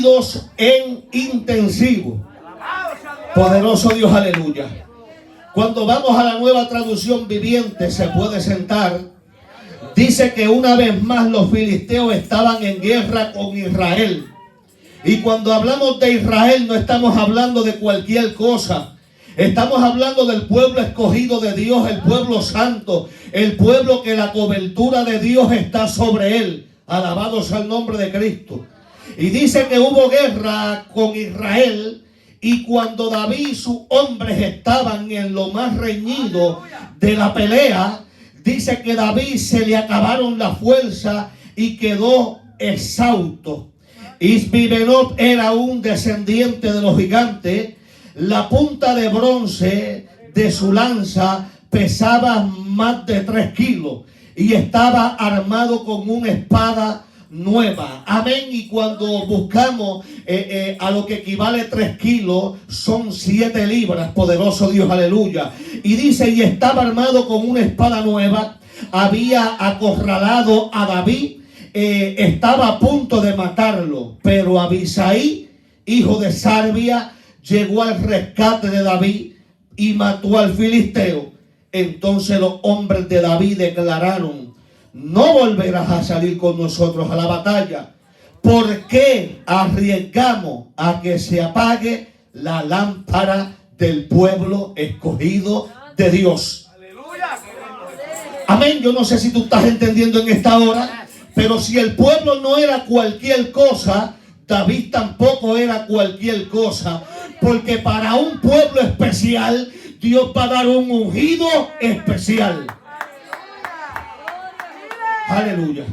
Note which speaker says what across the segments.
Speaker 1: unidos en intensivo. Poderoso Dios, aleluya. Cuando vamos a la Nueva Traducción Viviente, se puede sentar. Dice que una vez más los filisteos estaban en guerra con Israel. Y cuando hablamos de Israel no estamos hablando de cualquier cosa. Estamos hablando del pueblo escogido de Dios, el pueblo santo, el pueblo que la cobertura de Dios está sobre él. Alabado sea el nombre de Cristo. Y dice que hubo guerra con Israel, y cuando David y sus hombres estaban en lo más reñido de la pelea, dice que David se le acabaron la fuerza y quedó exhausto. Isbi-Benob era un descendiente de los gigantes. La punta de bronce de su lanza pesaba más de 3 kilos y estaba armado con una espada nueva. Amén. Y cuando buscamos a lo que equivale 3 kilos, son 7 libras. Poderoso Dios, aleluya. Y dice, y estaba armado con una espada nueva. Había acorralado a David. Estaba a punto de matarlo, pero Abisai, hijo de Sarbia, llegó al rescate de David y mató al filisteo. Entonces los hombres de David declararon: no volverás a salir con nosotros a la batalla. ¿Por qué arriesgamos a que se apague la lámpara del pueblo escogido de Dios? Amén. Yo no sé si tú estás entendiendo en esta hora, pero si el pueblo no era cualquier cosa, David tampoco era cualquier cosa. Porque para un pueblo especial, Dios va a dar un ungido especial. Aleluya.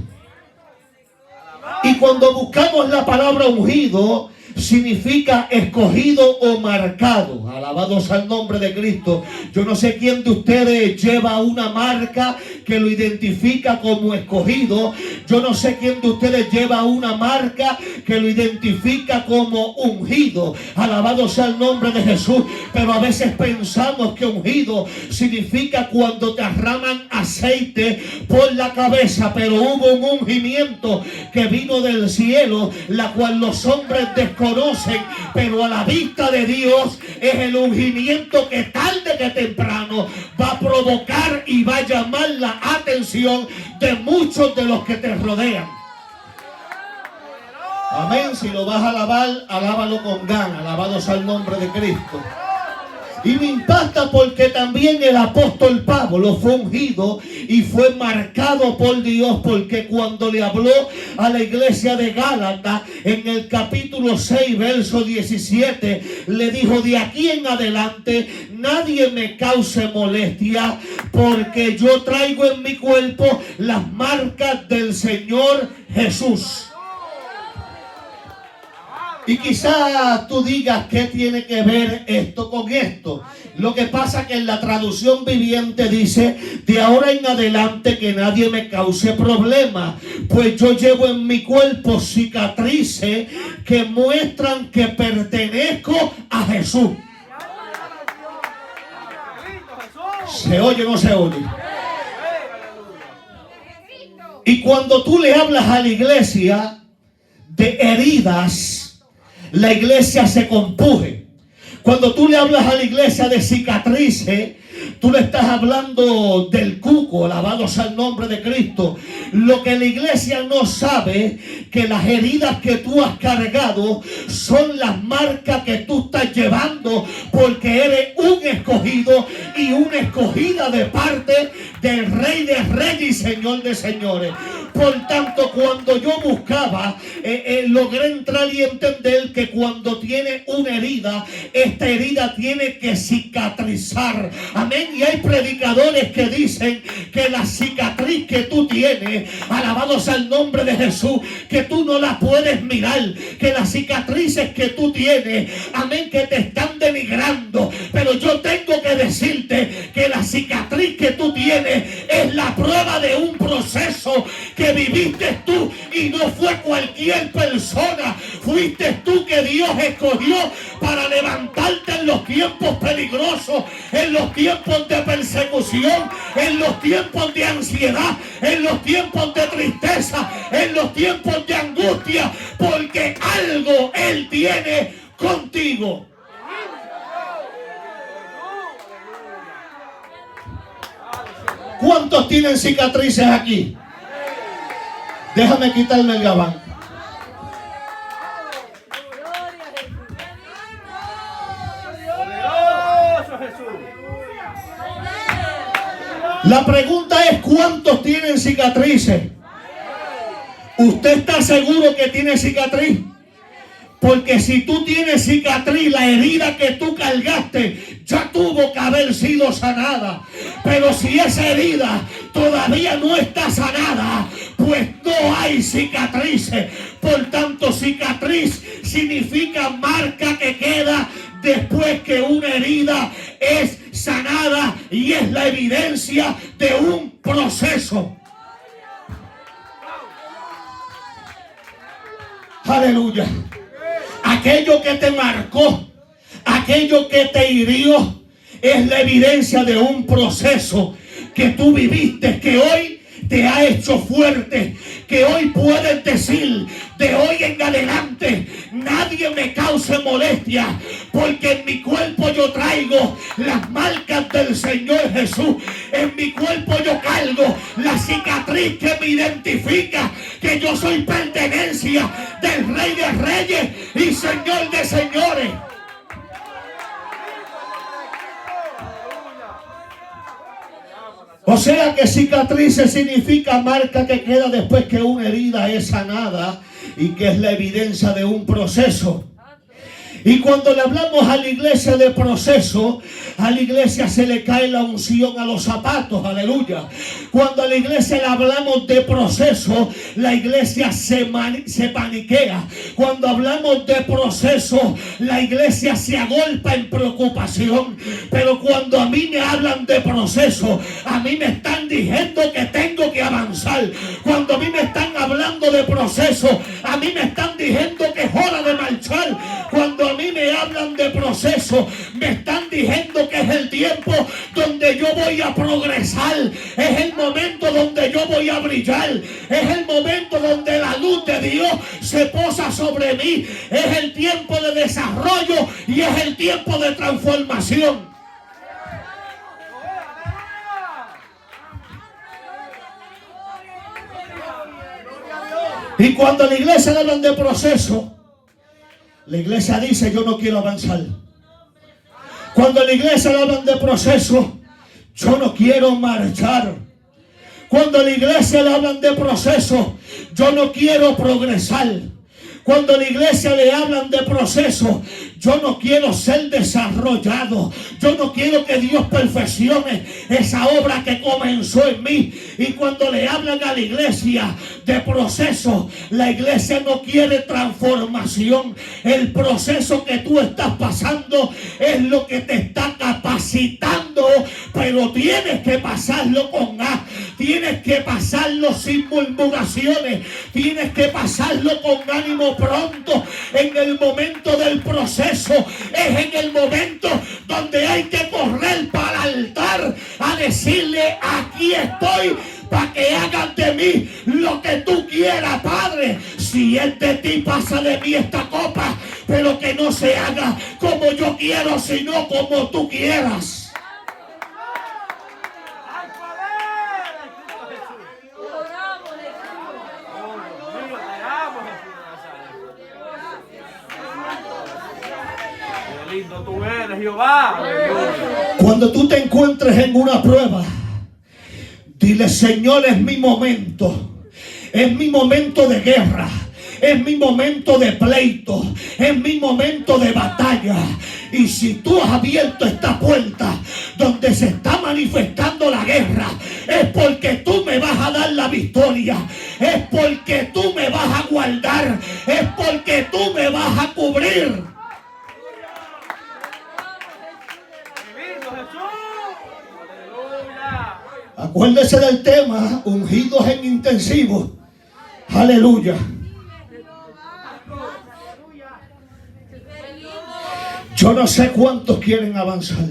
Speaker 1: Y cuando buscamos la palabra ungido, significa escogido o marcado. Alabado sea el nombre de Cristo. Yo no sé quién de ustedes lleva una marca que lo identifica como escogido. Yo no sé quién de ustedes lleva una marca que lo identifica como ungido. Alabado sea el nombre de Jesús. Pero a veces pensamos que ungido significa cuando te derraman aceite por la cabeza. Pero hubo un ungimiento que vino del cielo, la cual los hombres desconocen, pero a la vista de Dios es el ungimiento que tarde que temprano va a provocar y va a llamar la atención de muchos de los que te rodean. Amén. Si lo vas a alabar, alábalo con ganas. Alabado sea el nombre de Cristo. Y me impacta porque también el apóstol Pablo fue ungido y fue marcado por Dios, porque cuando le habló a la iglesia de Gálatas en el capítulo 6 verso 17, le dijo: de aquí en adelante nadie me cause molestia, porque yo traigo en mi cuerpo las marcas del Señor Jesús. Y quizás tú digas, ¿qué tiene que ver esto con esto? Lo que pasa es que en la traducción viviente dice: de ahora en adelante que nadie me cause problema, pues yo llevo en mi cuerpo cicatrices que muestran que pertenezco a Jesús. ¿Se oye o no se oye? Y cuando tú le hablas a la iglesia de heridas, la iglesia se compuje. Cuando tú le hablas a la iglesia de cicatrices, tú le estás hablando del cuco. Alabado sea el nombre de Cristo. Lo que la iglesia no sabe, que las heridas que tú has cargado son las marcas que tú estás llevando, porque eres un escogido y una escogida de parte del Rey de Reyes y Señor de Señores. Por tanto, cuando yo buscaba, logré entrar y entender que cuando tiene una herida, esta herida tiene que cicatrizar. Amén. Y hay predicadores que dicen que la cicatriz que tú tienes, alabado sea el nombre de Jesús, que tú no la puedes mirar, que las cicatrices que tú tienes, amén, que te están denigrando. Pero yo tengo que decirte que la cicatriz que tú tienes es la prueba de un proceso que viviste tú, y no fue cualquier persona. Fuiste tú que Dios escogió para levantarte en los tiempos peligrosos, en los tiempos de persecución, en los tiempos de ansiedad, en los tiempos de tristeza, en los tiempos de angustia, porque algo Él tiene contigo. ¿Cuántos tienen cicatrices aquí? Déjame quitarme el gabán. La pregunta es: ¿cuántos tienen cicatrices? ¿Usted está seguro que tiene cicatriz? Porque si tú tienes cicatriz, la herida que tú cargaste ya tuvo que haber sido sanada. Pero si esa herida todavía no está sanada, pues no hay cicatrices. Por tanto, cicatriz significa marca que queda después que una herida es sanada, y es la evidencia de un proceso. Aleluya. Aquello que te marcó, aquello que te hirió, es la evidencia de un proceso que tú viviste, que hoy te ha hecho fuerte, que hoy puedes decir: de hoy en adelante nadie me cause molestia, porque en mi cuerpo yo traigo las marcas del Señor Jesús. En mi cuerpo yo cargo la cicatriz que me identifica que yo soy pertenencia del Rey de Reyes y Señor de Señores. O sea que cicatrices significa marca que queda después que una herida es sanada, y que es la evidencia de un proceso. Y cuando le hablamos a la iglesia de proceso, a la iglesia se le cae la unción a los zapatos, aleluya. Cuando a la iglesia le hablamos de proceso, la iglesia se paniquea. Cuando hablamos de proceso, la iglesia se agolpa en preocupación. Pero cuando a mí me hablan de proceso, a mí me están diciendo que tengo que avanzar. Cuando a mí me están hablando de proceso, a mí me están diciendo que es hora de marchar. Cuando a mí me hablan de proceso, me están diciendo que es el tiempo donde yo voy a progresar, es el momento donde yo voy a brillar, es el momento donde la luz de Dios se posa sobre mí, es el tiempo de desarrollo y es el tiempo de transformación. Y cuando a la iglesia le hablan de proceso, la iglesia dice: yo no quiero avanzar. Cuando a la iglesia le hablan de proceso, yo no quiero marchar. Cuando a la iglesia le hablan de proceso, yo no quiero progresar. Cuando a la iglesia le hablan de proceso, yo no quiero ser desarrollado. Yo no quiero que Dios perfeccione esa obra que comenzó en mí. Y cuando le hablan a la iglesia de proceso, la iglesia no quiere transformación. El proceso que tú estás pasando es lo que te está capacitando, pero tienes que pasarlo con A. Tienes que pasarlo sin murmuraciones. Tienes que pasarlo con ánimo pronto. En el momento del proceso es en el momento donde hay que correr para el altar a decirle: aquí estoy para que hagas de mí lo que tú quieras, Padre. Si es de ti, pasa de mí esta copa, pero que no se haga como yo quiero, sino como tú quieras.
Speaker 2: Tú eres Jehová.
Speaker 1: Cuando tú te encuentres en una prueba, dile: Señor, es mi momento. Es mi momento de guerra. Es mi momento de pleito. Es mi momento de batalla. Y si tú has abierto esta puerta donde se está manifestando la guerra, es porque tú me vas a dar la victoria. Es porque tú me vas a guardar. Es porque tú me vas a cubrir. Acuérdese del tema, ungidos en intensivo. Aleluya. Yo no sé cuántos quieren avanzar,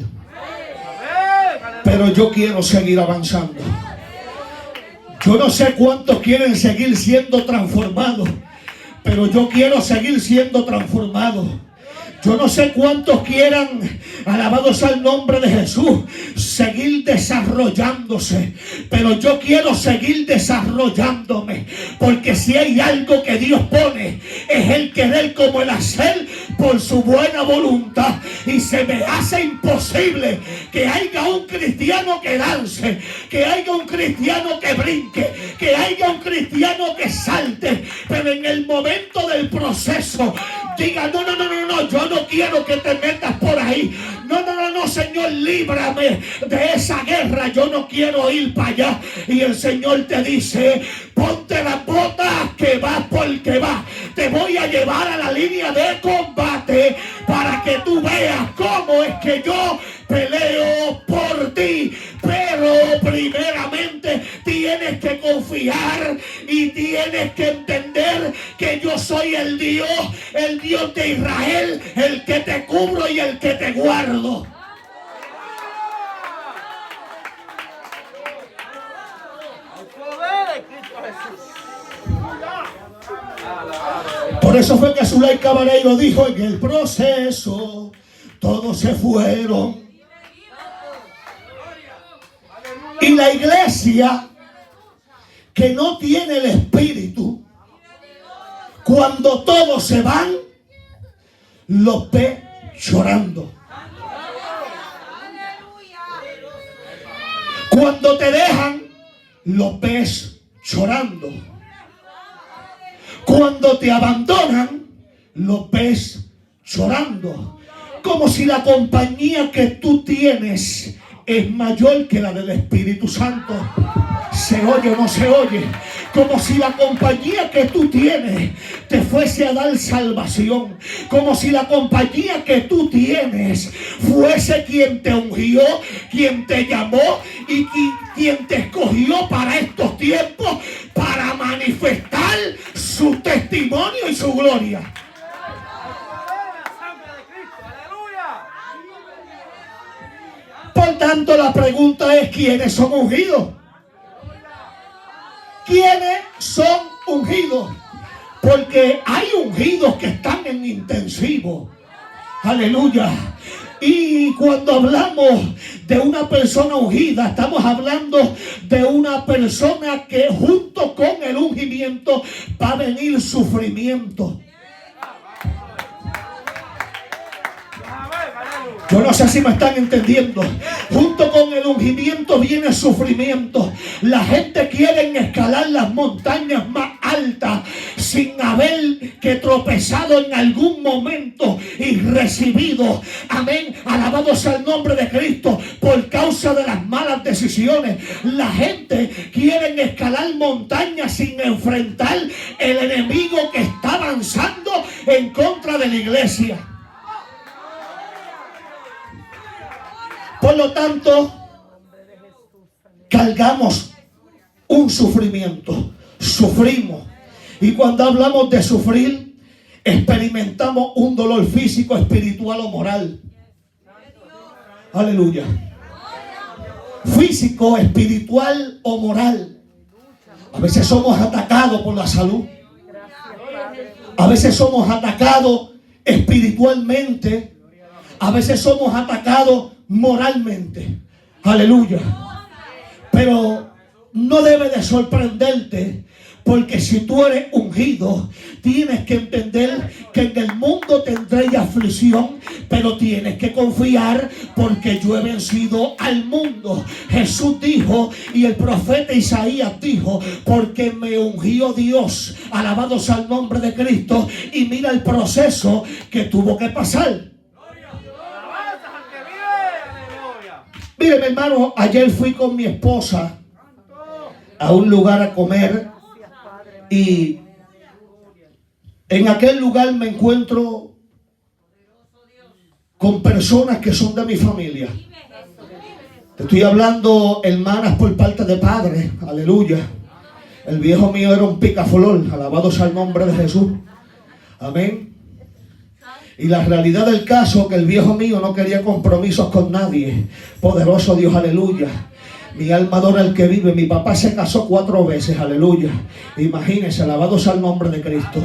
Speaker 1: pero yo quiero seguir avanzando. Yo no sé cuántos quieren seguir siendo transformados, pero yo quiero seguir siendo transformado. Yo no sé cuántos quieran, alabado sea el nombre de Jesús, seguir desarrollándose, pero yo quiero seguir desarrollándome, porque si hay algo que Dios pone, es el querer como el hacer por su buena voluntad. Y se me hace imposible que haya un cristiano que lance, que haya un cristiano que brinque, que haya un cristiano que salte, pero en el momento del proceso diga: no, yo no quiero que te metas por ahí. No, Señor, líbrame de esa guerra. Yo no quiero ir para allá. Y el Señor te dice: ponte las botas, que vas porque vas. Te voy a llevar a la línea de combate para que tú veas cómo es que yo peleo por ti. Pero primeramente tienes que confiar y tienes que entender que yo soy el Dios de Israel, el que te cubro y el que te guardo. Por eso fue que Zulay Caballero dijo: en el proceso todos se fueron. Y la iglesia que no tiene el Espíritu, cuando todos se van, los ve llorando. Cuando te dejan, los ves llorando. Cuando te abandonan, los ves llorando. Como si la compañía que tú tienes es mayor que la del Espíritu Santo. ¿Se oye o no se oye? Como si la compañía que tú tienes te fuese a dar salvación. Como si la compañía que tú tienes fuese quien te ungió, quien te llamó y quien te escogió para estos tiempos, para manifestar su testimonio y su gloria. Por tanto, la pregunta es: ¿quiénes son ungidos? ¿Quiénes son ungidos? Porque hay ungidos que están en intensivo. Aleluya. Y cuando hablamos de una persona ungida, estamos hablando de una persona que junto con el ungimiento va a venir sufrimiento. Yo no sé si me están entendiendo. Junto con el ungimiento viene sufrimiento. La gente quiere escalar las montañas más altas sin haber que tropezado en algún momento y recibido, amén, alabado sea el nombre de Cristo, por causa de las malas decisiones. La gente quiere escalar montañas sin enfrentar el enemigo que está avanzando en contra de la iglesia. Por lo tanto, cargamos un sufrimiento, sufrimos. Y cuando hablamos de sufrir, experimentamos un dolor físico, espiritual o moral. Aleluya. Físico, espiritual o moral. A veces somos atacados por la salud. A veces somos atacados espiritualmente. A veces somos atacados moralmente. Aleluya. Pero no debe de sorprenderte, porque si tú eres ungido, tienes que entender que en el mundo tendréis aflicción, pero tienes que confiar, porque yo he vencido al mundo. Jesús dijo, y el profeta Isaías dijo: porque me ungió Dios. Alabado sea el nombre de Cristo. Y mira el proceso que tuvo que pasar. Mire, mi hermano, ayer fui con mi esposa a un lugar a comer, y en aquel lugar me encuentro con personas que son de mi familia. Estoy hablando, hermanas, por parte de padres. Aleluya. El viejo mío era un picaflor. Alabado sea el nombre de Jesús. Amén. Y la realidad del caso, que el viejo mío no quería compromisos con nadie. Poderoso Dios, aleluya. Mi alma adora al que vive. Mi papá se casó 4 veces, aleluya. Imagínense, alabado sea el nombre de Cristo.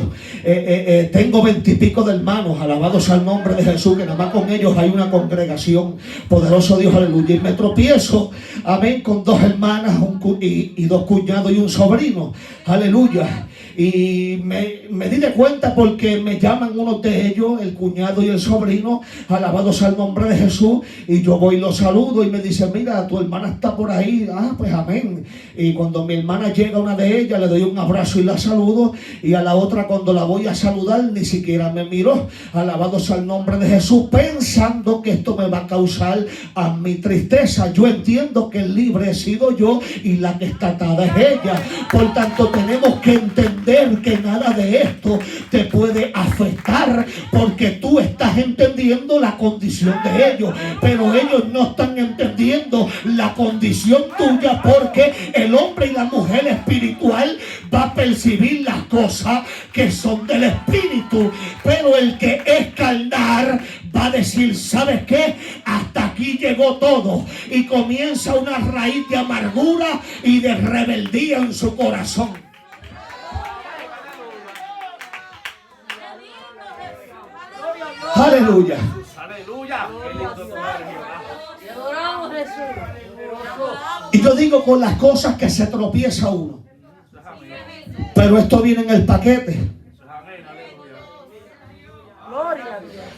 Speaker 1: Tengo 20 y pico de hermanos, alabado sea el nombre de Jesús, que nada más con ellos hay una congregación. Poderoso Dios, aleluya. Y me tropiezo, amén, con 2 hermanas y 2 cuñados y un sobrino, aleluya. Y me di de cuenta porque me llaman unos de ellos, el cuñado y el sobrino, alabado sea el nombre de Jesús. Y yo voy y los saludo y me dicen, mira, tu hermana está por ahí. Ah, pues amén. Y cuando mi hermana llega, una de ellas, le doy un abrazo y la saludo. Y a la otra, cuando la voy a saludar, ni siquiera me miró. Alabado sea el nombre de Jesús, pensando que esto me va a causar a mi tristeza. Yo entiendo que el libre he sido yo y la que está atada es ella. Por tanto, tenemos que entender que nada de esto te puede afectar, porque tú estás entendiendo la condición de ellos, pero ellos no están entendiendo la condición tuya, porque el hombre y la mujer espiritual va a percibir las cosas que son del espíritu, pero el que es carnal va a decir, ¿sabes qué? Hasta aquí llegó todo, y comienza una raíz de amargura y de rebeldía en su corazón. Aleluya.
Speaker 2: Aleluya.
Speaker 1: Y yo digo, con las cosas que se tropieza uno. Pero esto viene en el paquete.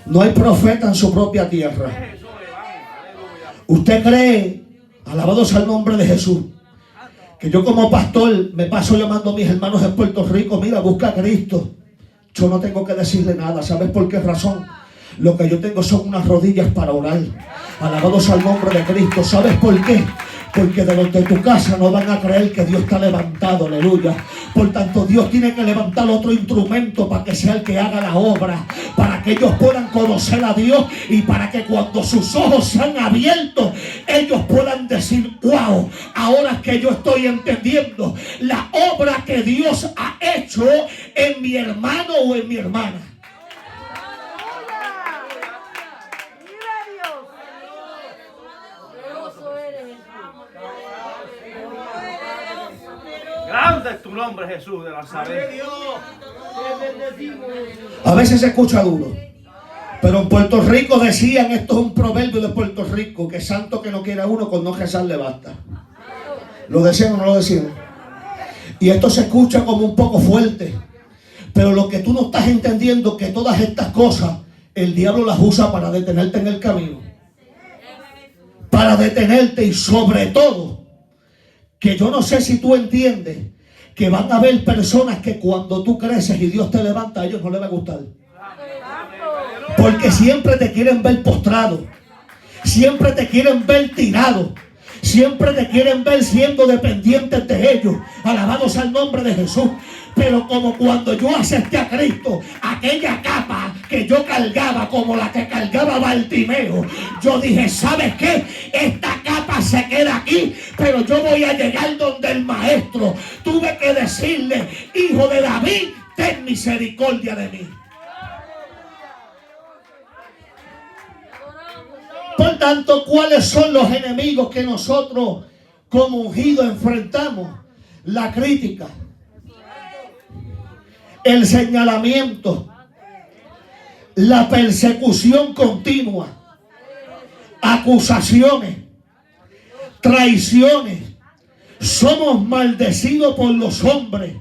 Speaker 1: No hay profeta en su propia tierra. ¿Usted cree, alabado sea el nombre de Jesús, que yo como pastor me paso llamando a mis hermanos en Puerto Rico, mira, busca a Cristo? Yo no tengo que decirle nada. ¿Sabes por qué razón? Lo que yo tengo son unas rodillas para orar. Alabado sea el nombre de Cristo. ¿Sabes por qué? Porque de los de tu casa no van a creer que Dios está levantado, aleluya. Por tanto, Dios tiene que levantar otro instrumento para que sea el que haga la obra, para que ellos puedan conocer a Dios y para que cuando sus ojos sean abiertos, ellos puedan decir, wow, ahora que yo estoy entendiendo la obra que Dios ha hecho en mi hermano o en mi hermana.
Speaker 2: Grande es tu nombre, Jesús de Nazaret.
Speaker 1: A veces se escucha duro, pero en Puerto Rico decían, esto es un proverbio de Puerto Rico, que santo que no quiera uno, con no rezar le basta. ¿Lo decían o no lo decían? Y esto se escucha como un poco fuerte, pero lo que tú no estás entendiendo, que todas estas cosas el diablo las usa para detenerte en el camino, para detenerte. Y sobre todo, que yo no sé si tú entiendes que van a haber personas que cuando tú creces y Dios te levanta, a ellos no les va a gustar, porque siempre te quieren ver postrado, siempre te quieren ver tirado, siempre te quieren ver siendo dependientes de ellos. Alabado sea el nombre de Jesús. Pero como cuando yo acepté a Cristo, aquella capa que yo cargaba como la que cargaba Bartimeo, yo dije, ¿sabes qué? Esta capa se queda aquí, pero yo voy a llegar donde el maestro. Tuve que decirle, hijo de David, ten misericordia de mí. Por tanto, ¿cuáles son los enemigos que nosotros como ungidos enfrentamos? La crítica, el señalamiento, la persecución continua, acusaciones, traiciones. Somos maldecidos por los hombres,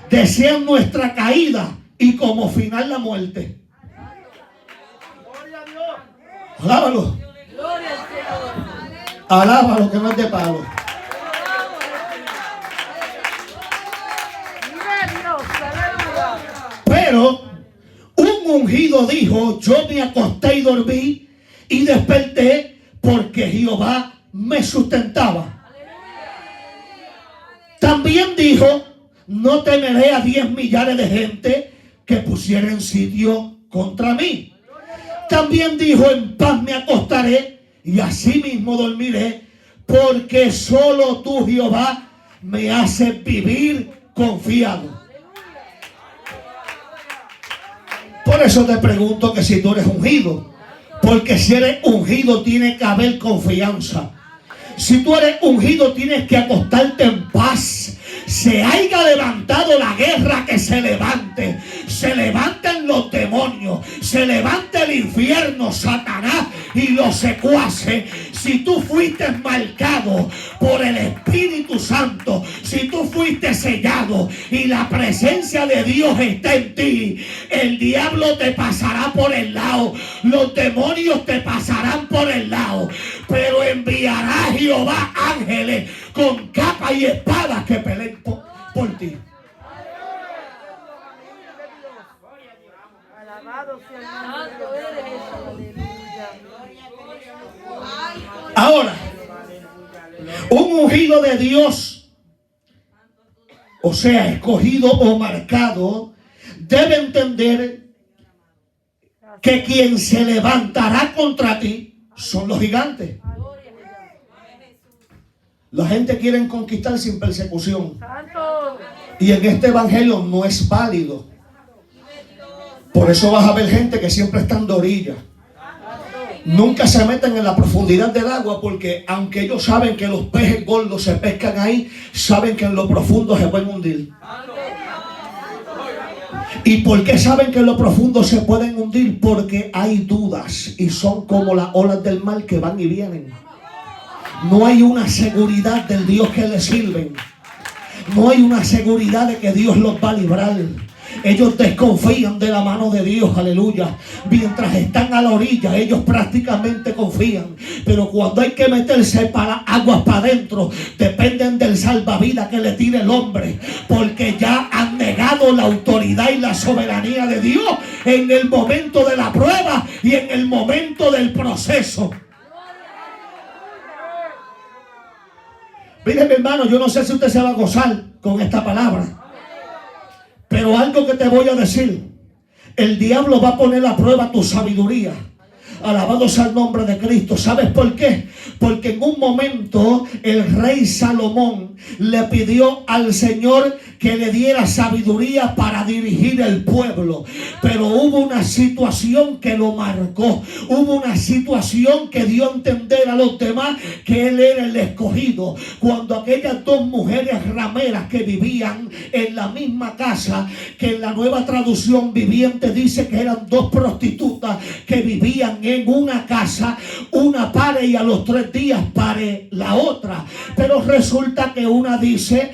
Speaker 1: desean nuestra caída y como final la muerte. Alábalo. Alábalo, que no es de palo. Pero un ungido dijo, yo me acosté y dormí y desperté porque Jehová me sustentaba. También dijo, no temeré a 10 millares de gente que pusieren sitio contra mí. También dijo, en paz me acostaré y así mismo dormiré, porque solo tú, Jehová, me haces vivir confiado. Por eso te pregunto que si tú eres ungido, porque si eres ungido tiene que haber confianza. Si tú eres ungido tienes que acostarte en paz. Se haya levantado la guerra, que se levante. Se levanten los demonios. Se levante el infierno, Satanás y los secuaces. Si tú fuiste marcado por el Espíritu Santo, si tú fuiste sellado y la presencia de Dios está en ti, el diablo te pasará por el lado, los demonios te pasarán por el lado, pero enviará Jehová ángeles con capa y espada que peleen por ti. Ahora, un ungido de Dios, o sea, escogido o marcado, debe entender que quien se levantará contra ti son los gigantes. La gente quiere conquistar sin persecución. Y en este evangelio no es válido. Por eso vas a ver gente que siempre están de orilla. Nunca se meten en la profundidad del agua, porque aunque ellos saben que los peces gordos se pescan ahí, saben que en lo profundo se pueden hundir. ¿Y por qué saben que en lo profundo se pueden hundir? Porque hay dudas y son como las olas del mar que van y vienen. No hay una seguridad del Dios que les sirven. No hay una seguridad de que Dios los va a librar. Ellos desconfían de la mano de Dios, aleluya. Mientras están a la orilla, ellos prácticamente confían. Pero cuando hay que meterse para aguas para adentro, dependen del salvavidas que le tire el hombre. Porque ya han negado la autoridad y la soberanía de Dios en el momento de la prueba y en el momento del proceso. Mire, mi hermano, yo no sé si usted se va a gozar con esta palabra, pero algo que te voy a decir: el diablo va a poner a prueba tu sabiduría. Alabado sea el nombre de Cristo. ¿Sabes por qué? Porque en un momento el rey Salomón le pidió al Señor que le diera sabiduría para dirigir el pueblo. Pero hubo una situación que lo marcó. Hubo una situación que dio a entender a los demás que él era el escogido. Cuando aquellas dos mujeres rameras que vivían en la misma casa, que en la Nueva Traducción Viviente dice que eran dos prostitutas que vivían en una casa, una pare y a los 3 días pare la otra. Pero resulta que una dice,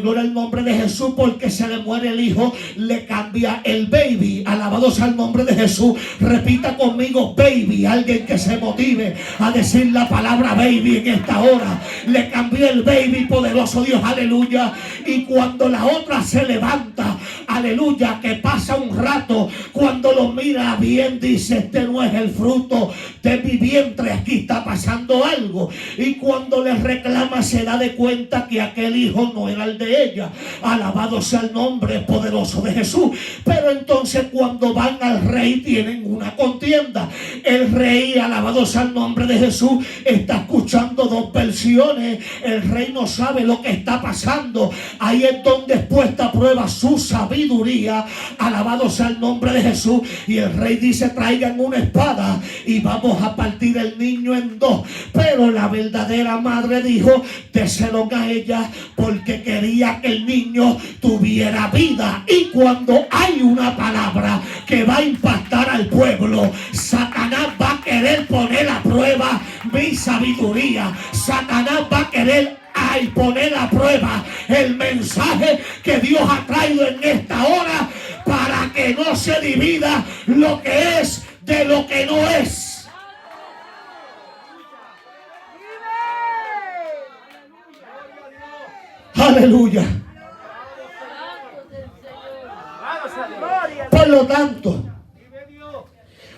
Speaker 1: gloria al nombre de Jesús, porque se le muere el hijo, le cambia el baby. Alabado sea el nombre de Jesús. Repita conmigo, baby. Alguien que se motive a decir la palabra baby en esta hora. Le cambió el baby, poderoso Dios, aleluya. Y cuando la otra se levanta, aleluya, que pasa un rato, cuando lo mira bien, dice: este no es el fruto de mi vientre, aquí está pasando algo. Y cuando le reclama, se da de cuenta que aquel hijo no era el de ella. Alabado sea el nombre poderoso de Jesús. Pero entonces cuando van al rey tienen una contienda. El rey, alabado sea el nombre de Jesús, está escuchando dos versiones. El rey no sabe lo que está pasando. Ahí es donde es puesta a prueba su sabiduría. Alabado sea el nombre de Jesús. Y el rey dice: traigan una espada y vamos a partir el niño en 2. Pero la verdadera madre dijo: déselo a ella, porque quería que el niño tuviera vida. Y cuando hay una palabra que va a impactar al pueblo, Satanás va a querer poner a prueba mi sabiduría. Satanás va a querer poner a prueba el mensaje que Dios ha traído en esta hora, para que no se divida lo que es de lo que no es. Aleluya. Por lo tanto,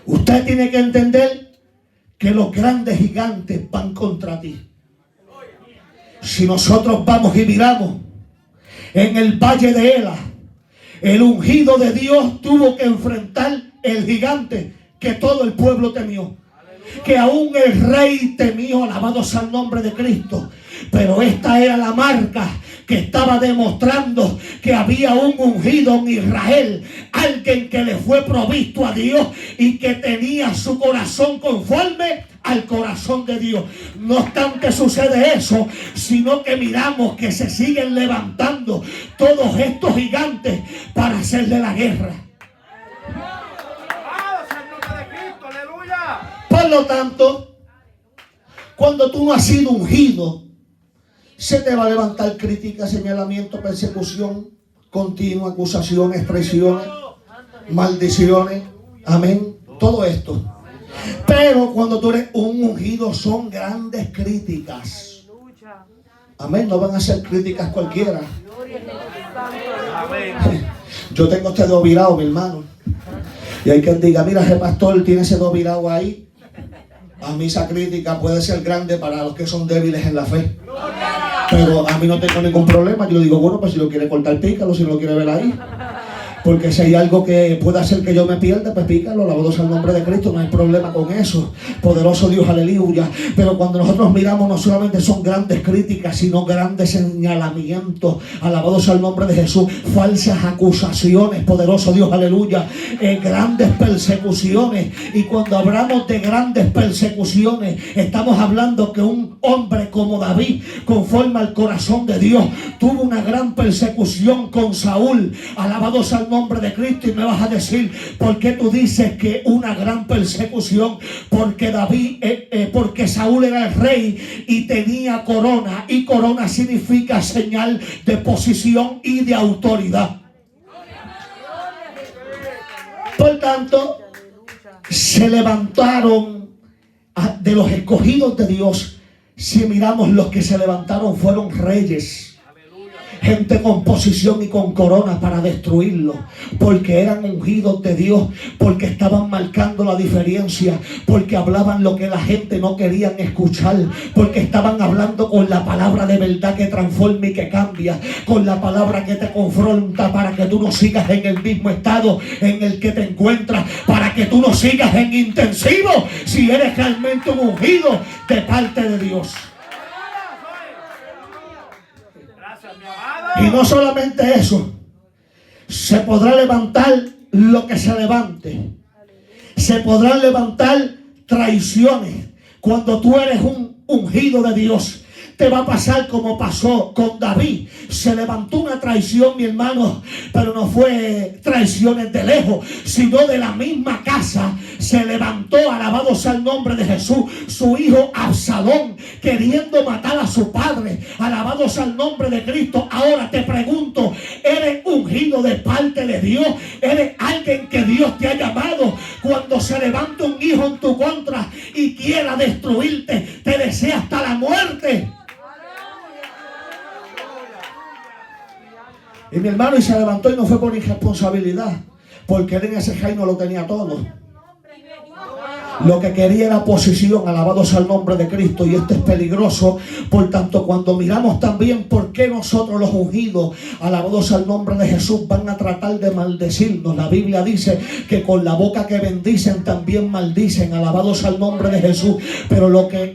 Speaker 1: usted tiene que entender que los grandes gigantes van contra ti. Si nosotros vamos y miramos en el valle de Ela, el ungido de Dios tuvo que enfrentar el gigante que todo el pueblo temió. que aún el rey temió, alabado sea el nombre de Cristo. Pero esta era la marca que estaba demostrando que había un ungido en Israel, alguien que le fue provisto a Dios y que tenía su corazón conforme al corazón de Dios. No obstante sucede eso, sino que miramos que se siguen levantando todos estos gigantes para hacerle la guerra. Por lo tanto, cuando tú no has sido ungido, se te va a levantar crítica, señalamiento, persecución continua, acusaciones, presiones, maldiciones, amén, todo esto. Pero cuando tú eres un ungido son grandes críticas, amén, no van a ser críticas cualquiera. Yo tengo este dedo virado, mi hermano, y hay quien diga, mira, ese pastor tiene ese dedo virado ahí. A mí esa crítica puede ser grande para los que son débiles en la fe, pero a mí no tengo ningún problema. Yo digo, bueno, pues si lo quiere cortar, pícalo, si lo quiere ver ahí. Porque si hay algo que pueda hacer que yo me pierda, pues pícalo, alabado sea el nombre de Cristo, no hay problema con eso. Poderoso Dios, aleluya. Pero cuando nosotros miramos, no solamente son grandes críticas, sino grandes señalamientos, alabado sea el nombre de Jesús, falsas acusaciones, poderoso Dios, aleluya, grandes persecuciones. Y cuando hablamos de grandes persecuciones, estamos hablando que un hombre como David, conforme al corazón de Dios, tuvo una gran persecución con Saúl, alabado sea el nombre de Cristo. Y me vas a decir, ¿por qué tú dices que una gran persecución? Porque David, porque Saúl era el rey y tenía corona, y corona significa señal de posición y de autoridad. Por tanto, se levantaron de los escogidos de Dios. Si miramos, los que se levantaron fueron reyes, gente con posición y con corona para destruirlo, porque eran ungidos de Dios, porque estaban marcando la diferencia, porque hablaban lo que la gente no quería escuchar, porque estaban hablando con la palabra de verdad que transforma y que cambia, con la palabra que te confronta para que tú no sigas en el mismo estado en el que te encuentras, para que tú no sigas en intensivo si eres realmente un ungido de parte de Dios. Y no solamente eso, se podrá levantar lo que se levante. Se podrán levantar traiciones. Cuando tú eres un ungido de Dios, te va a pasar como pasó con David. Se levantó una traición, mi hermano, pero no fue traiciones de lejos, sino de la misma casa. Se levantó, alabado sea el nombre de Jesús, su hijo Absalón, queriendo matar a su padre. Alabado sea el nombre de Cristo. Ahora te pregunto, ¿eres ungido de parte de Dios? ¿Eres alguien que Dios te ha llamado? Cuando se levanta un hijo en tu contra y quiera destruirte, te desea hasta la muerte. Y mi hermano, y se levantó, y no fue por irresponsabilidad, porque él en ese reino lo tenía todo. Lo que quería era posición, alabado sea el nombre de Cristo, y esto es peligroso. Por tanto, cuando miramos también por qué nosotros los ungidos, alabado sea el nombre de Jesús, van a tratar de maldecirnos. La Biblia dice que con la boca que bendicen también maldicen, alabado sea el nombre de Jesús. Pero lo que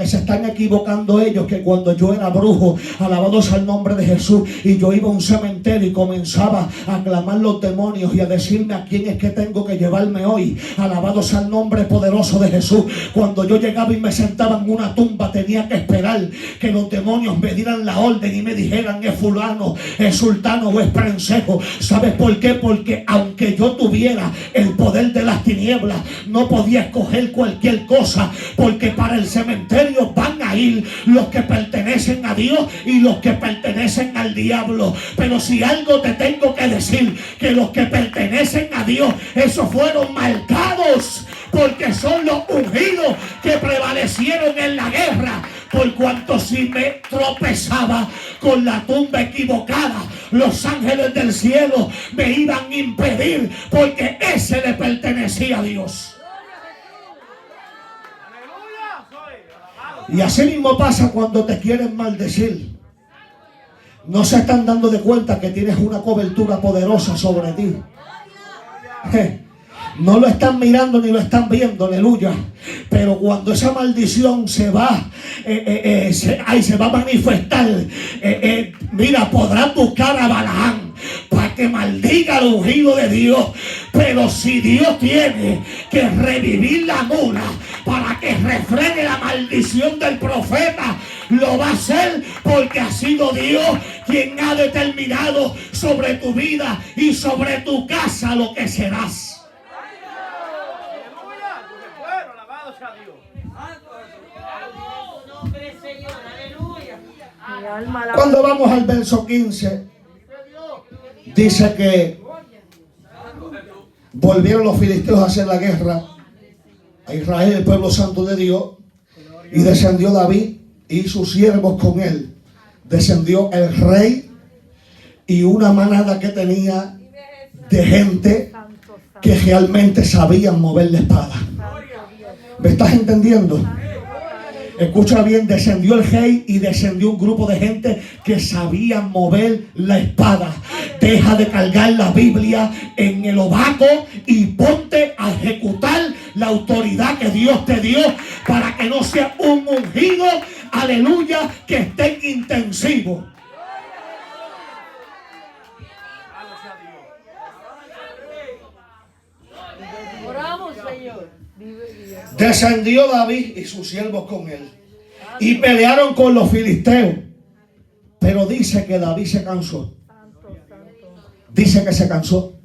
Speaker 1: se están equivocando ellos, que cuando yo era brujo, alabado sea el nombre de Jesús, y yo iba a un cementerio y comenzaba a clamar los demonios y a decirme a quién es que tengo que llevarme hoy, alabado sea el nombre poderoso de Jesús. Cuando yo llegaba y me sentaba en una tumba, tenía que esperar que los demonios me dieran la orden y me dijeran, es fulano, es sultano o es prensejo. ¿Sabes por qué? Porque aunque yo tuviera el poder de las tinieblas, no podía escoger cualquier cosa, porque para el cementerio van a ir los que pertenecen a Dios y los que pertenecen al diablo. Pero si algo te tengo que decir, que los que pertenecen a Dios, esos fueron marcados, porque son los ungidos que prevalecieron en la guerra. Por cuanto si me tropezaba con la tumba equivocada, los ángeles del cielo me iban a impedir, porque ese le pertenecía a Dios. Y así mismo pasa cuando te quieren maldecir. No se están dando de cuenta que tienes una cobertura poderosa sobre ti. No lo están mirando ni lo están viendo, aleluya. Pero cuando esa maldición se va, se va a manifestar, mira, podrán buscar a Balaam para que maldiga al ungido de Dios. Pero si Dios tiene que revivir la mula para que refrene la maldición del profeta, lo va a hacer, porque ha sido Dios quien ha determinado sobre tu vida y sobre tu casa lo que serás. Cuando vamos al verso 15, dice que volvieron los filisteos a hacer la guerra a Israel, el pueblo santo de Dios, y descendió David y sus siervos con él. Descendió el rey y una manada que tenía de gente que realmente sabían mover la espada. ¿Me estás entendiendo? Escucha bien, descendió el rey y descendió un grupo de gente que sabían mover la espada. Deja de cargar la Biblia en el obaco y ponte a ejecutar la autoridad que Dios te dio, para que no sea un ungido, aleluya, que esté en intensivo.
Speaker 3: Oramos, Señor.
Speaker 1: Descendió David y sus siervos con él y pelearon con los filisteos. Pero dice que David se cansó. Dice que se cansó.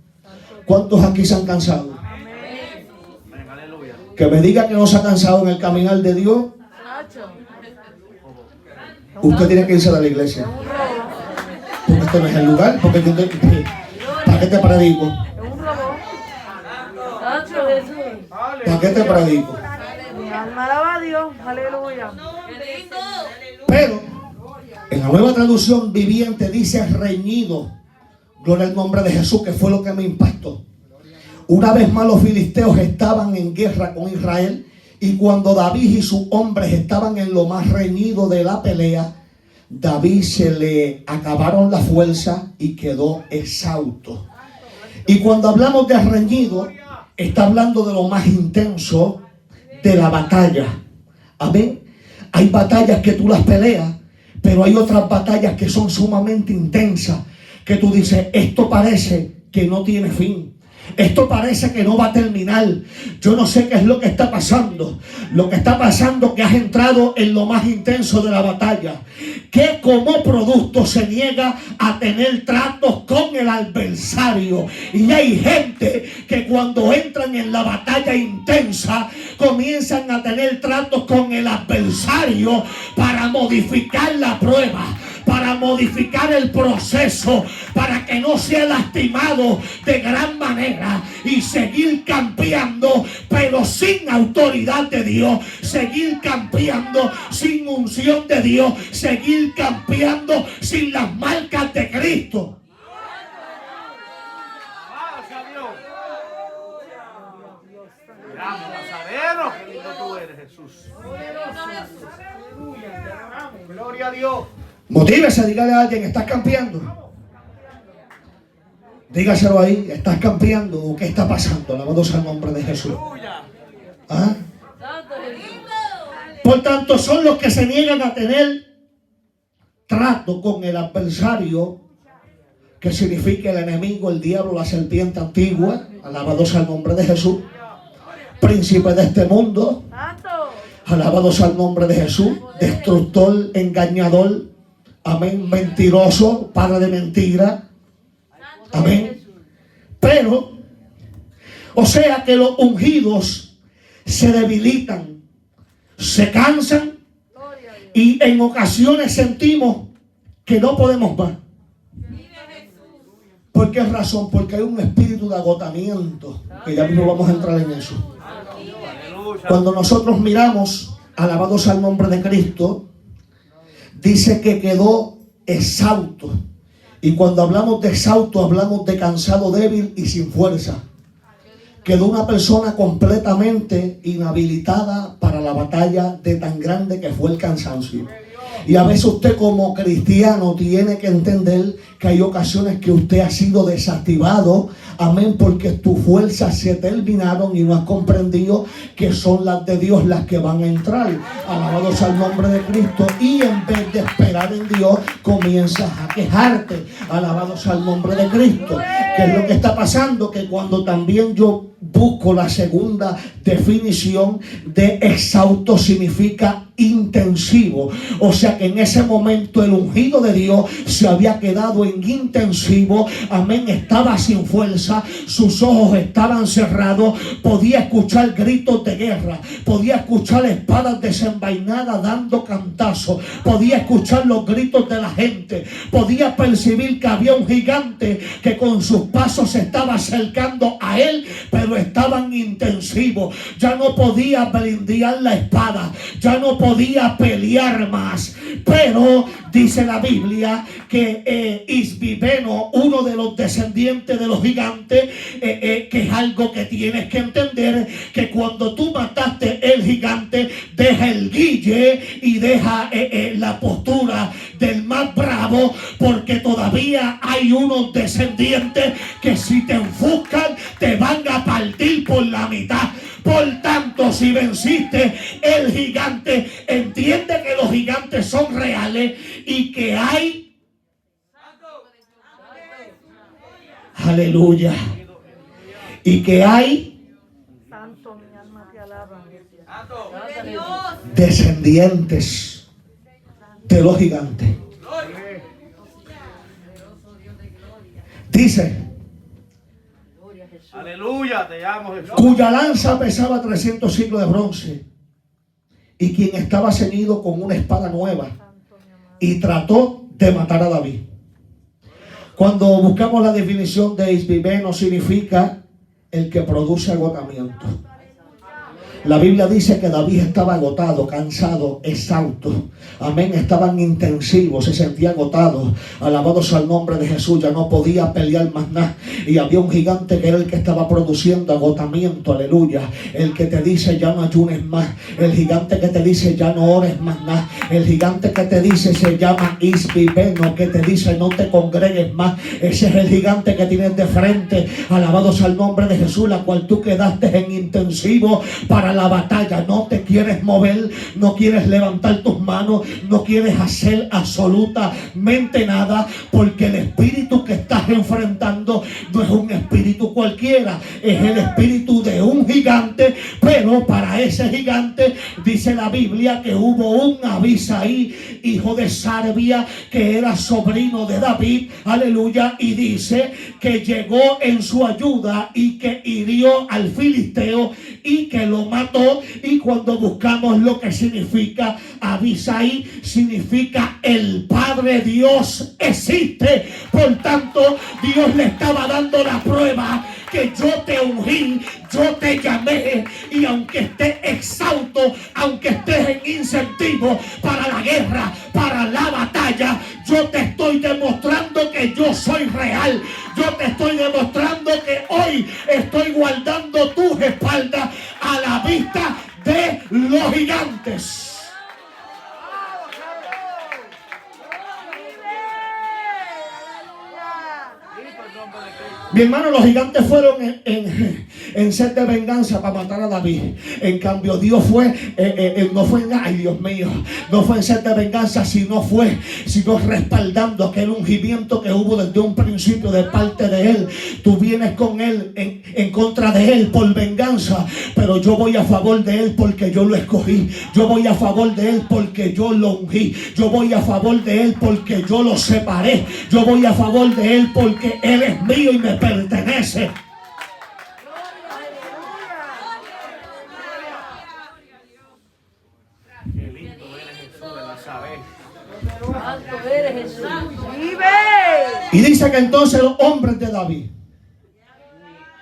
Speaker 1: ¿Cuántos aquí se han cansado? Que me diga que no se ha cansado en el caminar de Dios. Usted tiene que irse a la iglesia, porque este no es el lugar. Porque yo ¿para qué te predico? ¿Para qué te predico?
Speaker 3: Mi alma alaba a Dios, aleluya.
Speaker 1: Pero en la Nueva Traducción Viviente dice reñido. Gloria al nombre de Jesús, que fue lo que me impactó. Una vez más los filisteos estaban en guerra con Israel, y cuando David y sus hombres estaban en lo más reñido de la pelea, David se le acabaron las fuerzas y quedó exhausto. Y cuando hablamos de reñido, está hablando de lo más intenso de la batalla. Amén. Hay batallas que tú las peleas, pero hay otras batallas que son sumamente intensas, que tú dices, esto parece que no tiene fin. Esto parece que no va a terminar. Yo no sé qué es lo que está pasando. Lo que está pasando es que has entrado en lo más intenso de la batalla, que como producto se niega a tener tratos con el adversario. Y hay gente que cuando entran en la batalla intensa comienzan a tener tratos con el adversario para modificar la prueba, para modificar el proceso, para que no sea lastimado de gran manera y seguir campeando, pero sin autoridad de Dios, seguir campeando sin unción de Dios, seguir campeando sin las marcas de Cristo.
Speaker 2: Nazareno, qué lindo tú eres, Jesús. Gloria a Dios.
Speaker 1: Motívese, dígale a alguien, ¿estás campeando? Dígaselo ahí, ¿estás campeando o qué está pasando? Alabado sea el nombre de Jesús. ¿Ah? Por tanto, son los que se niegan a tener trato con el adversario, que significa el enemigo, el diablo, la serpiente antigua. Alabado sea el nombre de Jesús. Príncipe de este mundo. Alabado sea el nombre de Jesús. Destructor, engañador. Amén. Mentiroso, padre de mentira. Amén. Pero, o sea que los ungidos se debilitan, se cansan, y en ocasiones sentimos que no podemos más. ¿Por qué razón? Porque hay un espíritu de agotamiento, que ya mismo vamos a entrar en eso. Cuando nosotros miramos, alabado sea el nombre de Cristo, dice que quedó exhausto. Y cuando hablamos de exhausto, hablamos de cansado, débil y sin fuerza. Quedó una persona completamente inhabilitada para la batalla de tan grande que fue el cansancio. Y a veces usted como cristiano tiene que entender que hay ocasiones que usted ha sido desactivado, amén, porque tus fuerzas se terminaron y no has comprendido que son las de Dios las que van a entrar. Alabado sea el nombre de Cristo. Y en vez de esperar en Dios, comienzas a quejarte. Alabado sea el nombre de Cristo. ¿Qué es lo que está pasando? Que cuando también yo busco la segunda definición de exhausto, significa intensivo. O sea que en ese momento el ungido de Dios se había quedado en intensivo. Amén. Estaba sin fuerza, sus ojos estaban cerrados, podía escuchar gritos de guerra, podía escuchar espadas desenvainadas dando cantazos, podía escuchar los gritos de la gente, podía percibir que había un gigante que con sus pasos se estaba acercando a él, pero estaba en intensivo. Ya no podía blindear la espada, ya no podía pelear más. Pero dice la Biblia que Isbibeno, uno de los descendientes de los gigantes, que es algo que tienes que entender, que cuando tú mataste el gigante, deja el guille y deja la postura del más bravo, porque todavía hay unos descendientes que si te enfuscan te van a partir por la mitad. Por tanto, si venciste el gigante, entiende que los gigantes son reales y que hay, aleluya, y que hay
Speaker 3: Santo, mi alma te alaba.
Speaker 1: descendientes de los gigantes. Dice,
Speaker 2: Aleluya, te amo, Jesús.
Speaker 1: cuya lanza pesaba 300 siglos de bronce, y quien estaba ceñido con una espada nueva, y trató de matar a David. Cuando buscamos la definición de Isbibeno, significa el que produce agotamiento. La Biblia dice que David estaba agotado, cansado, exhausto. Amén, estaba en intensivo, se sentía agotado. Alabado sea el nombre de Jesús, ya no podía pelear más nada. Y había un gigante que era el que estaba produciendo agotamiento, aleluya. El que te dice ya no ayunes más. El gigante que te dice ya no ores más nada. El gigante que te dice se llama Isbibeno, que te dice no te congregues más. Ese es el gigante que tienes de frente. Alabado sea el nombre de Jesús, la cual tú quedaste en intensivo para la batalla. No te quieres mover, no quieres levantar tus manos, no quieres hacer absolutamente nada, porque el espíritu que estás enfrentando no es un espíritu cualquiera, es el espíritu de un gigante. Pero para ese gigante dice la Biblia que hubo un Abisai, hijo de Sarbia, que era sobrino de David, aleluya, y dice que llegó en su ayuda y que hirió al filisteo y que lo mató. Y cuando buscamos lo que significa Abisai, significa el Padre Dios existe. Por tanto, Dios le estaba dando la prueba que yo te ungí, yo te llamé, y aunque estés exhausto, aunque estés en incentivo para la guerra, para la batalla, yo te estoy demostrando que yo soy real. Yo te estoy demostrando que hoy estoy guardando tus espaldas a la vista de los gigantes. Mi hermano, los gigantes fueron en sed de venganza para matar a David. En cambio, Dios fue, no fue en, ay Dios mío, no fue en sed de venganza, sino respaldando aquel ungimiento que hubo desde un principio de parte de Él. Tú vienes con Él en contra de Él por venganza, pero yo voy a favor de Él porque yo lo escogí. Yo voy a favor de Él porque yo lo ungí. Yo voy a favor de Él porque yo lo separé. Yo voy a favor de Él porque Él es mío y me pertenece.
Speaker 2: Qué lindo eres, Jesús de Nazaret.
Speaker 3: Santo eres Jesús. ¡Vive!
Speaker 1: Y dice que entonces los hombres de David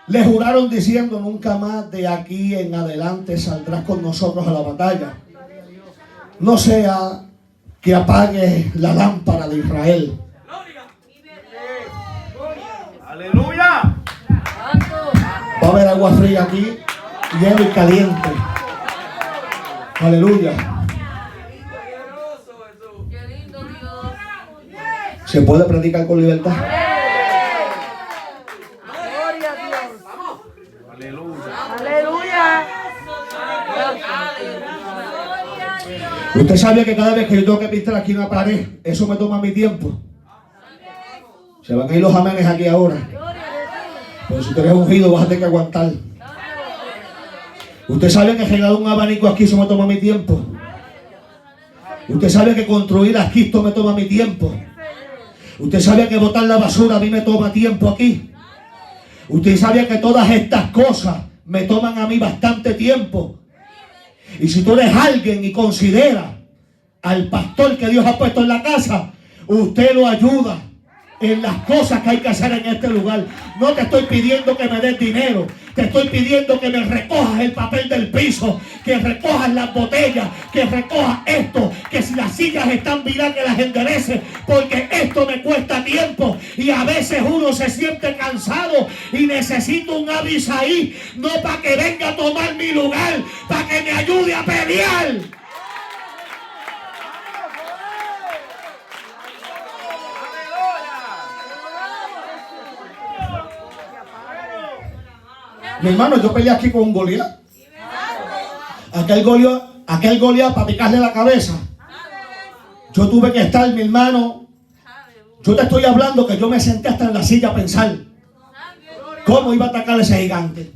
Speaker 1: le juraron diciendo: nunca más de aquí en adelante saldrás con nosotros a la batalla. No sea que apague la lámpara de Israel.
Speaker 2: Aleluya.
Speaker 1: Va a haber agua fría aquí, hielo y caliente. Aleluya. ¿Se puede predicar con libertad?
Speaker 3: Gloria a Dios.
Speaker 2: Aleluya.
Speaker 3: Aleluya.
Speaker 1: Usted sabe que cada vez que yo tengo que pintar aquí una pared, eso me toma mi tiempo. Se van a ir los amenes aquí ahora. Pero si tú eres ungido vas a tener que aguantar. Usted sabe que regalar un abanico aquí eso me toma mi tiempo. Usted sabe que construir aquí esto me toma mi tiempo. Usted sabe que botar la basura a mí me toma tiempo aquí. Usted sabe que todas estas cosas me toman a mí bastante tiempo. Y si tú eres alguien y considera al pastor que Dios ha puesto en la casa, usted lo ayuda en las cosas que hay que hacer en este lugar. No te estoy pidiendo que me des dinero, te estoy pidiendo que me recojas el papel del piso, que recojas las botellas, que recojas esto, que si las sillas están viradas que las enderece, porque esto me cuesta tiempo y a veces uno se siente cansado y necesito un Abisaí, no para que venga a tomar mi lugar, para que me ayude a pelear. Mi hermano, yo peleé aquí con un Goliat. Aquel Goliat para picarle la cabeza. Yo tuve que estar, mi hermano. Yo te estoy hablando que yo me senté hasta en la silla a pensar cómo iba a atacar a ese gigante.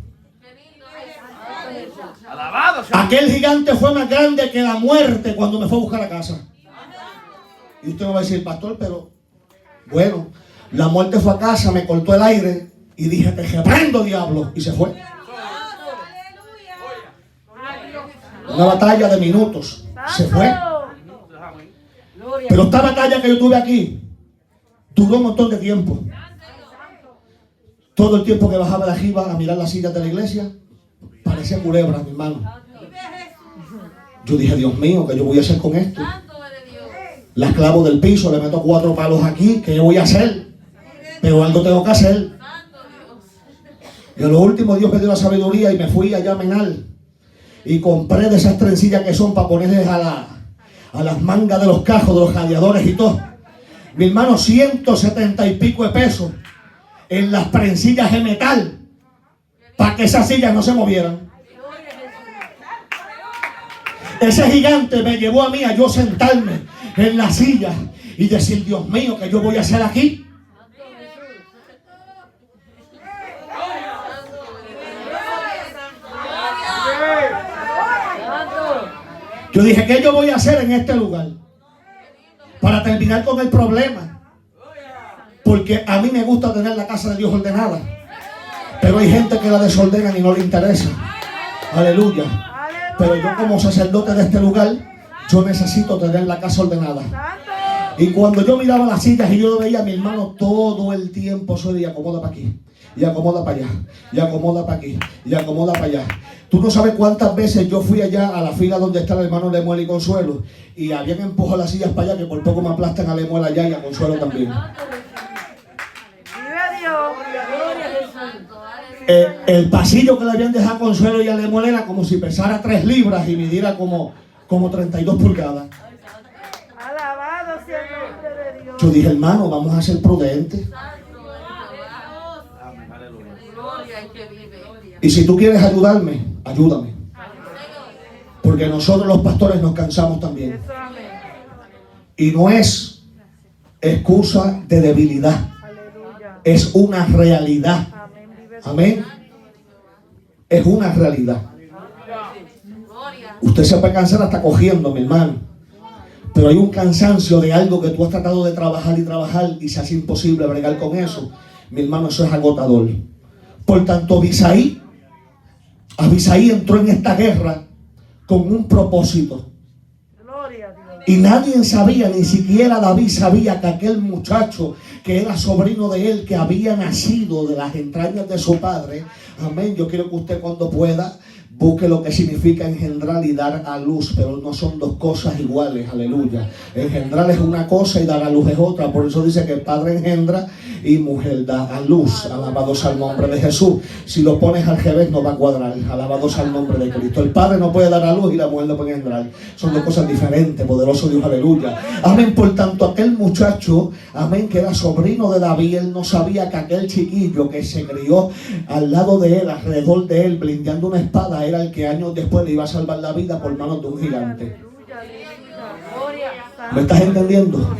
Speaker 2: Alabado sea.
Speaker 1: Aquel gigante fue más grande que la muerte cuando me fue a buscar a casa. Y usted me va a decir, pastor, pero bueno, la muerte fue a casa, me cortó el aire. Y dije, te reprendo, diablo. Y se fue. Una batalla de minutos. Se fue. Pero esta batalla que yo tuve aquí duró un montón de tiempo. Todo el tiempo que bajaba de arriba a mirar las sillas de la iglesia, parecía culebra, mi hermano. Yo dije, Dios mío, ¿qué yo voy a hacer con esto? La clavo del piso, le meto 4 palos aquí, ¿qué yo voy a hacer? Pero algo tengo que hacer. Y a lo último Dios me dio la sabiduría y me fui allá a Menal y compré de esas trencillas que son para ponerles a las mangas de los cajos, de los radiadores y todo. Mi hermano, 170 y pico de pesos en las trencillas de metal para que esas sillas no se movieran. Ese gigante me llevó a mí a yo sentarme en la silla y decir, Dios mío, ¿qué yo voy a hacer aquí? Yo dije, ¿qué yo voy a hacer en este lugar? Para terminar con el problema. Porque a mí me gusta tener la casa de Dios ordenada. Pero hay gente que la desordena y no le interesa. Aleluya. Pero yo como sacerdote de este lugar, yo necesito tener la casa ordenada. Y cuando yo miraba las sillas y yo veía a mi hermano todo el tiempo, soy y acomoda para aquí, y acomoda para allá, y acomoda para aquí, y acomoda para allá. Tú no sabes cuántas veces yo fui allá a la fila donde está el hermano Lemuel y Consuelo, y habían empujado las sillas para allá que por poco me aplastan a Lemuel allá y a Consuelo también.
Speaker 3: Vive Dios. Gloria a Jesús.
Speaker 1: El pasillo que le habían dejado a Consuelo y a Lemuel era como si pesara 3 libras y midiera como 32 pulgadas.
Speaker 3: Alabado sea el nombre de Dios.
Speaker 1: Yo dije, hermano, vamos a ser prudentes. Y si tú quieres ayudarme, ayúdame. Porque nosotros los pastores nos cansamos también.
Speaker 3: Eso, amén.
Speaker 1: Y no es excusa de debilidad.
Speaker 3: Aleluya.
Speaker 1: Es una realidad.
Speaker 3: Amén. Vive Dios.
Speaker 1: Amén. Es una realidad. Usted se puede cansar hasta cogiendo, mi hermano. Pero hay un cansancio de algo que tú has tratado de trabajar y se hace imposible bregar con eso. Mi hermano, eso es agotador. Por tanto, Abisaí entró en esta guerra con un propósito.
Speaker 3: Gloria a Dios.
Speaker 1: Y nadie sabía, ni siquiera David sabía que aquel muchacho que era sobrino de él, que había nacido de las entrañas de su padre. Amén. Yo quiero que usted cuando pueda busque lo que significa engendrar y dar a luz, pero no son dos cosas iguales, aleluya. Engendrar es una cosa y dar a luz es otra. Por eso dice que el Padre engendra y mujer da a luz. Alabados al nombre de Jesús. Si lo pones al revés no va a cuadrar. Alabados al nombre de Cristo. El padre no puede dar a luz y la mujer no puede engendrar. Son dos cosas diferentes. Poderoso Dios, aleluya. Amén. Por tanto, aquel muchacho, amén, que era sobrino de David, él no sabía que aquel chiquillo que se crió al lado de él, alrededor de él, blindeando una espada, era el que años después le iba a salvar la vida por manos de un gigante. ¿Me estás entendiendo?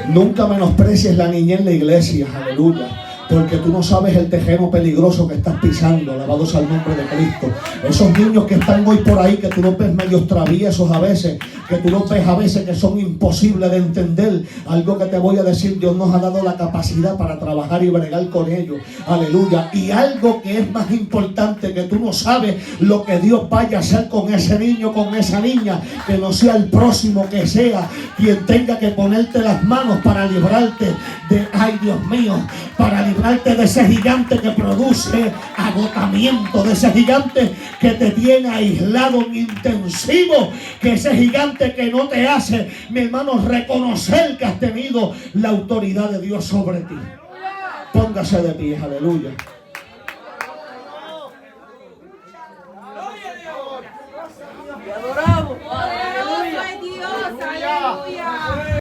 Speaker 1: Nunca menosprecies la niñez en la iglesia, aleluya. Porque tú no sabes el terreno peligroso que estás pisando. Alabados al nombre de Cristo. Esos niños que están hoy por ahí, que tú los ves medio traviesos a veces, que tú los ves a veces que son imposibles de entender. Algo que te voy a decir, Dios nos ha dado la capacidad para trabajar y bregar con ellos. Aleluya. Y algo que es más importante, que tú no sabes lo que Dios vaya a hacer con ese niño, con esa niña, que no sea el próximo que sea quien tenga que ponerte las manos para librarte de, ay Dios mío, para librarte de ese gigante que produce agotamiento, de ese gigante que te tiene aislado en intensivo, que ese gigante que no te hace, mi hermano, reconocer que has tenido la autoridad de Dios sobre ti. Póngase de pie, aleluya.